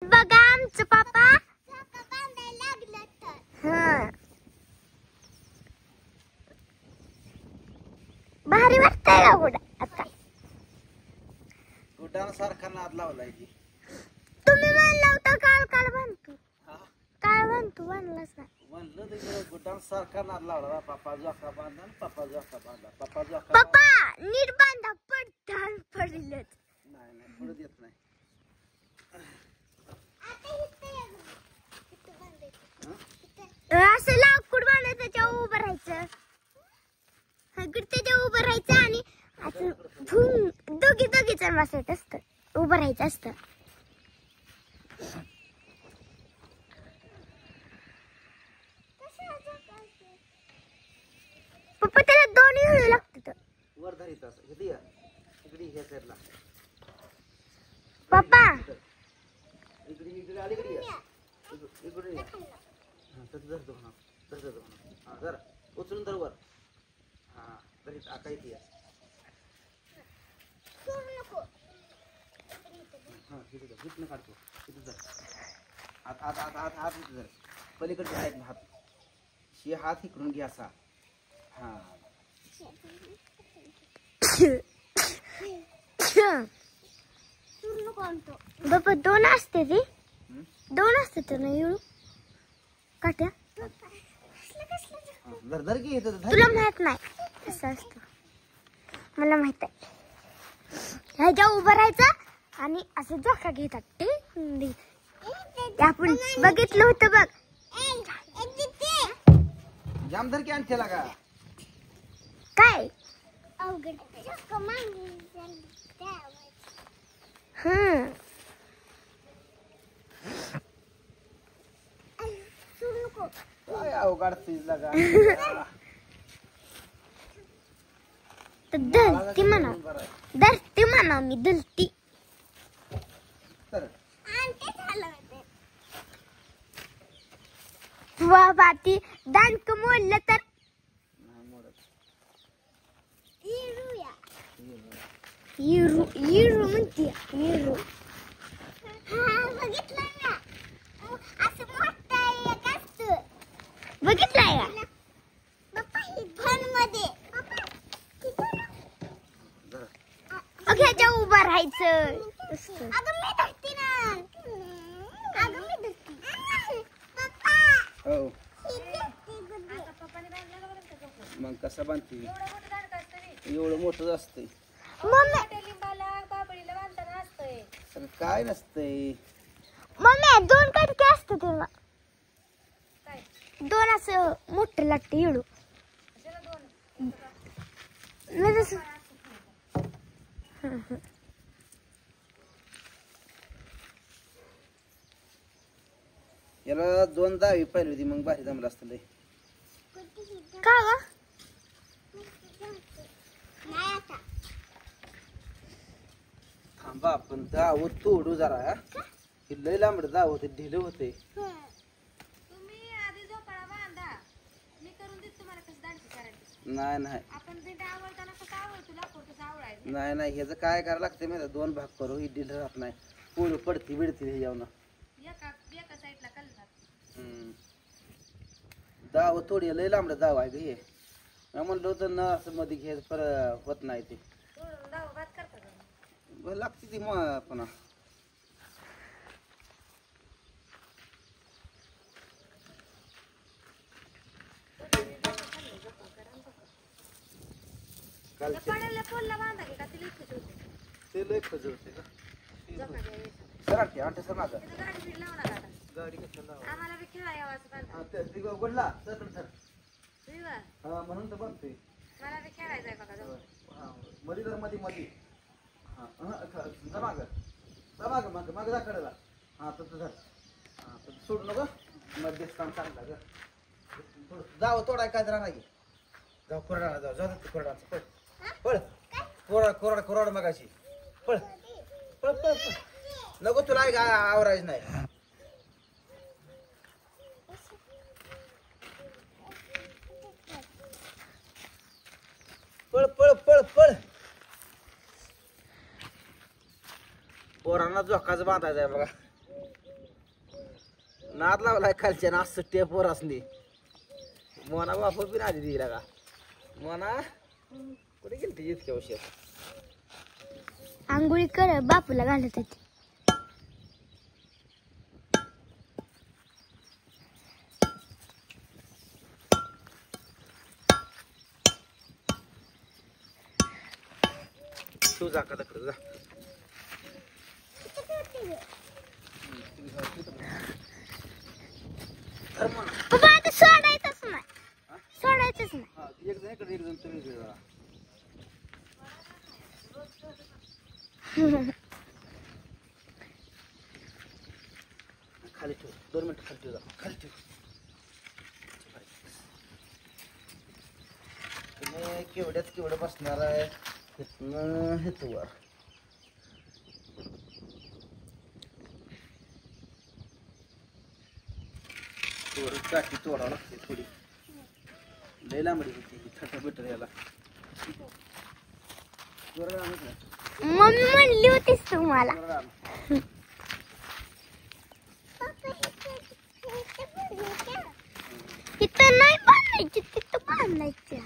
बघा आमचं पापा हा भारी वाटतंय का गुडा आता गुडान सारखा नाद लावलाय की तुम्ही म्हणला होता काल म्हणतो काल म्हणतो म्हणलाच नाही म्हणलं तर गुडान सारखा नाद लावला पप्पा जोका बांधा पप्पा जोका बांधा पप्पा जोका पप्पा नीट बांधा पडताल पडलेच नाही नाही पडू देत नाही असं लाकूड बांधायचं त्याच्यावर उभं राहायचं त्याच्यावर उभं राहायचं आणि असं दोघीच बसायचं असतं उभं राहायचं असतं पप्पा त्याला दोन्ही हळू लागतात वर धरीत असं हे दिया इकडे हे साईडला पप्पा इकडे अलीकडे या इकडे या हां तसं धरतो म्हणा तसं धरतो म्हणा हां जरा उचलून धर वर हां धरीत आता इथे या हां इथे धर इथनं काढतो इथे धर हात इथे धर पलीकडचे आहेत ना हात हे हात इकडून घ्या असा हां बाबा दोन असते ती दोन असते तर ना येऊ काट्या धर की इथं धर तुला माहित नाही असं असतं मला माहित आहे ह्याच्या उभं राहायचं आणि असं झोका घेतात ते आपण बघितलं होतं बघ जाम धर की आणते लागा काय काय अवघडतीस लागा दलती म्हणा दलती म्हणा मी दलती बाबा ती दांडक मोडलं तर हिरू हिरू म्हणते हिरू बघितलंय का ह्याच्या उभं राहायचं हो मग कसं बांधते एवढं मोठं असतंय काय नसतंय मम्मी दोन कडके असत तेव्हा दोन असं मोठं लागतं एवढं याला दोन दहावी पाहिली होती मग भारी जमलं असतं लय का ग थांबा पण दावत तोडू जरा हे लय लांबड दावत ढिलं होते नाही नाही नाही नाही ह्याचं काय करायला लागते माहिती दोन भाग करू ही ढिल राहत नाही पोळी पडती बिडती हे जाऊन दाव थोडी लय लांबड दाव आहे ग हे म्हणलं होतं ना असं मध्ये घ्यायचं पर होत नाही ते लागते ती मग पुन्हा ते लय खजवते का सर आणते आणते सर माझा गाडी कशाला उघडला सर सर हा म्हणून तर बनतोय मध्ये तर मध्ये मध्ये हा माग माग माग जा कडेला हा तसं धर हा तसं सोडू नको मध्ये काम चांगला ग जाऊ तोडाय काय जरा नाही जाऊ कोरडा जाऊ जाऊ कोरडाचं पळ पळ कोरडा कोरडा मगाशी पळ पळ पळ पळ नको तुला आवरायच नाही पळ पळ पळ पळ पोरांना झोकाच बांधायचा आहे बघा नाद लावलाय खालच्या ना असं टेपवर असली मोना बाप बी आधी दिला का मोना कुठे गेली इतक्या उशीर आंघोळी कर बापूला घालत होती. तू जा का तिकडे जा. पप्पा आता सोडायचंच नाही. सोडायचंच नाही. एक जण इकडे एक जण तुम्ही इकडे जा. खाली ठेव 2 मिनिटं खाली ठेव जा. खाली ठेव तुम्ही केवढ्यात केवढं बसणार आहे इथनं हेतूवर काठी तोडावं लागते थोडी लय लांबडी होती थटा बिटर याला मम्मी म्हणली होतीस तुम्हाला. इथं नाही बांधायची तिथं बांधायची.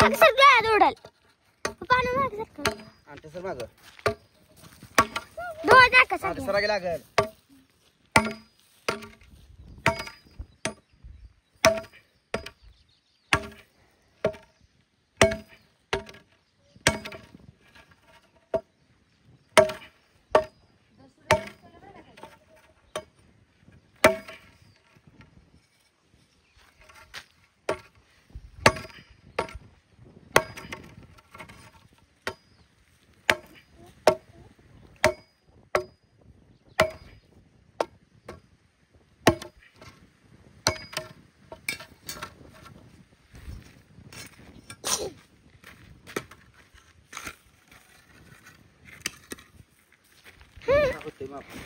माग सगळं उडल पाणी माग सर आणते सर माग डोळा टाका सर सरागे लागल.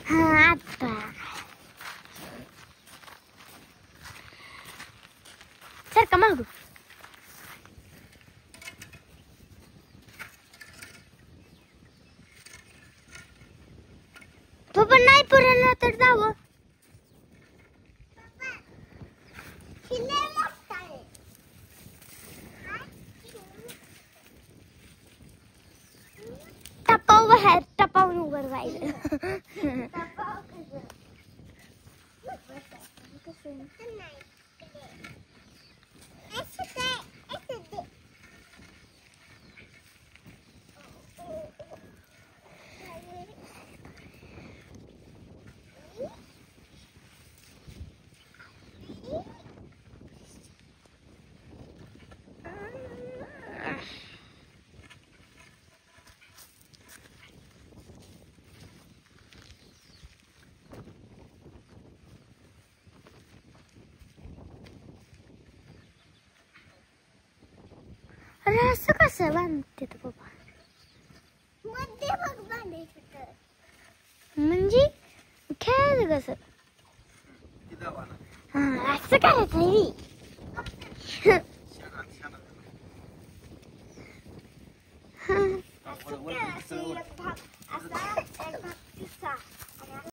हा आता सर का मागू तो पण नाही पुरला तर जावं. टपाव बाहेर टपावून उभं राहिलं. अरे असं कसं बांधते तो बाबा म्हणजे खेळायचं कसं हा असं करायचं